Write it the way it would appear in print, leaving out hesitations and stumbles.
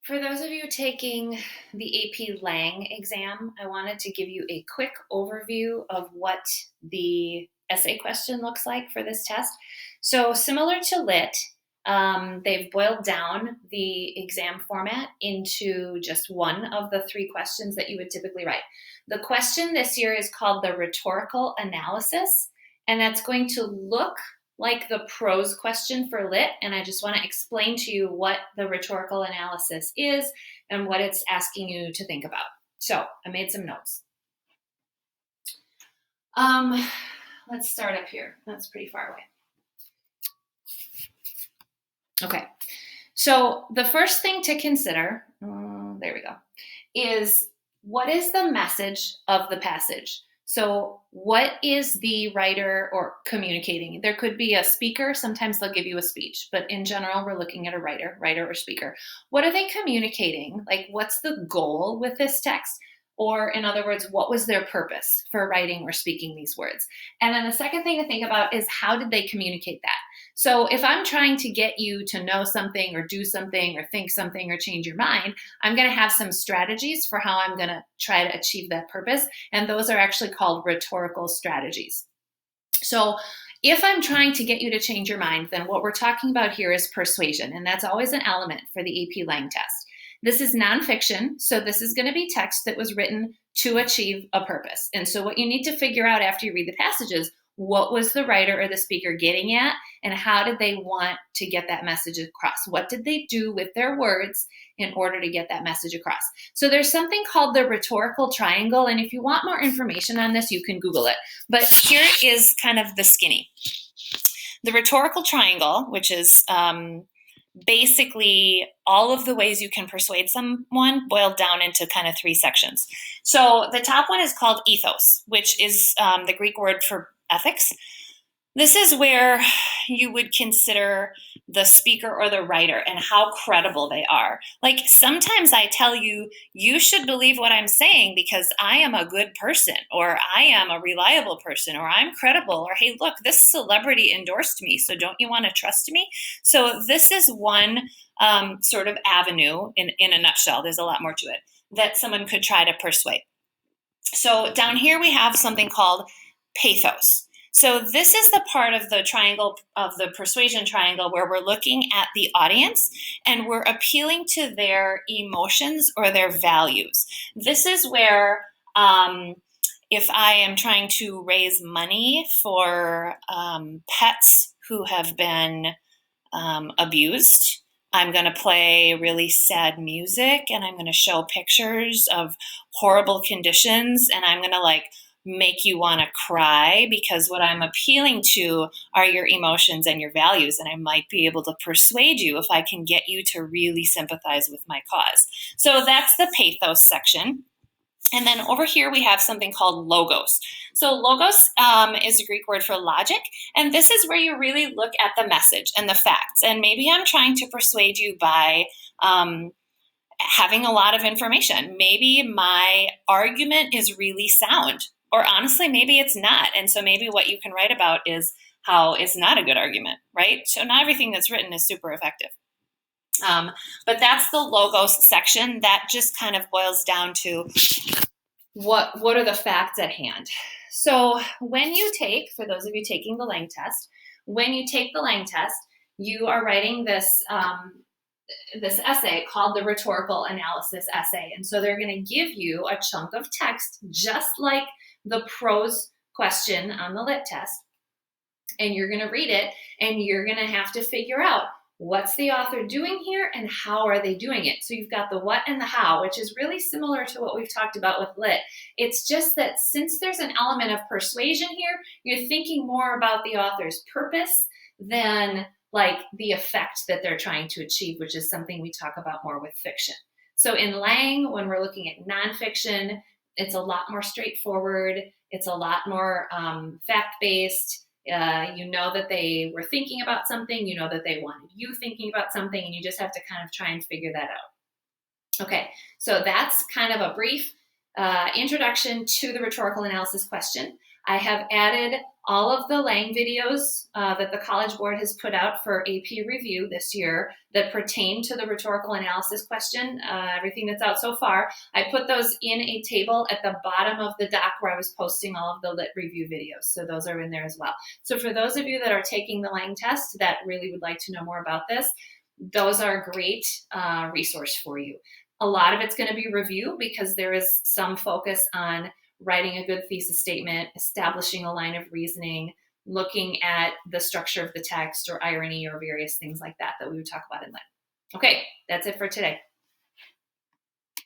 For those of you taking the AP Lang exam, I wanted to give you a quick overview of what the essay question looks like for this test. So similar to Lit, they've boiled down the exam format into just one of the three questions that you would typically write. The question this year is called the rhetorical analysis, and that's going to look like the prose question for Lit, and I just want to explain to you what the rhetorical analysis is and what it's asking you to think about. So I made some notes. Let's start up here. That's pretty far away. Okay, so the first thing to consider, there we go, is what is the message of the passage? So what is the writer or communicating? There could be a speaker. Sometimes they'll give you a speech, but in general, we're looking at a writer or speaker. What are they communicating? Like, what's the goal with this text? Or in other words, what was their purpose for writing or speaking these words? And then the second thing to think about is how did they communicate that? So if I'm trying to get you to know something or do something or think something or change your mind, I'm going to have some strategies for how I'm going to try to achieve that purpose. And those are actually called rhetorical strategies. So if I'm trying to get you to change your mind, then what we're talking about here is persuasion. And that's always an element for the AP Lang test. This is nonfiction, so this is going to be text that was written to achieve a purpose. And so what you need to figure out after you read the passages, what was the writer or the speaker getting at, and how did they want to get that message across? What did they do with their words in order to get that message across? So there's something called the rhetorical triangle, and if you want more information on this, you can Google it. But here is kind of the skinny. The rhetorical triangle, which is basically all of the ways you can persuade someone boiled down into kind of three sections. So the top one is called ethos, which is the Greek word for ethics. This is where you would consider the speaker or the writer and how credible they are. Like sometimes I tell you, you should believe what I'm saying because I am a good person, or I am a reliable person, or I'm credible, or hey, look, this celebrity endorsed me, so don't you want to trust me? So this is one sort of avenue in a nutshell. There's a lot more to it that someone could try to persuade. So down here we have something called pathos. So this is the part of the triangle, of the persuasion triangle, where we're looking at the audience and we're appealing to their emotions or their values. This is where if I am trying to raise money for pets who have been abused, I'm going to play really sad music and I'm going to show pictures of horrible conditions, and I'm going to make you want to cry because what I'm appealing to are your emotions and your values, and I might be able to persuade you if I can get you to really sympathize with my cause. So that's the pathos section. And then over here we have something called logos. So logos is a Greek word for logic, and this is where you really look at the message and the facts. And maybe I'm trying to persuade you by having a lot of information. Maybe my argument is really sound, or honestly, maybe it's not. And so maybe what you can write about is how it's not a good argument, right? So not everything that's written is super effective. But that's the logos section. That just kind of boils down to what are the facts at hand. So when you take, for those of you taking the Lang test, when you take the Lang test, you are writing this this essay called the rhetorical analysis essay. And so they're going to give you a chunk of text just like the prose question on the Lit test. And you're going to read it and you're going to have to figure out what's the author doing here and how are they doing it. So you've got the what and the how, which is really similar to what we've talked about with Lit. It's just that since there's an element of persuasion here, you're thinking more about the author's purpose than the effect that they're trying to achieve, which is something we talk about more with fiction. So in Lang, when we're looking at nonfiction, it's a lot more straightforward. It's a lot more fact-based. You know that they were thinking about something. You know that they wanted you thinking about something, and you just have to kind of try and figure that out. Okay, so that's kind of a brief introduction to the rhetorical analysis question. I have added all of the Lang videos that the College Board has put out for AP review this year that pertain to the rhetorical analysis question, everything that's out so far. I put those in a table at the bottom of the doc where I was posting all of the lit review videos. So those are in there as well. So for those of you that are taking the Lang test that really would like to know more about this, those are a great resource for you. A lot of it's going to be review because there is some focus on writing a good thesis statement, establishing a line of reasoning, looking at the structure of the text or irony or various things like that that we would talk about in Lit. Okay, that's it for today.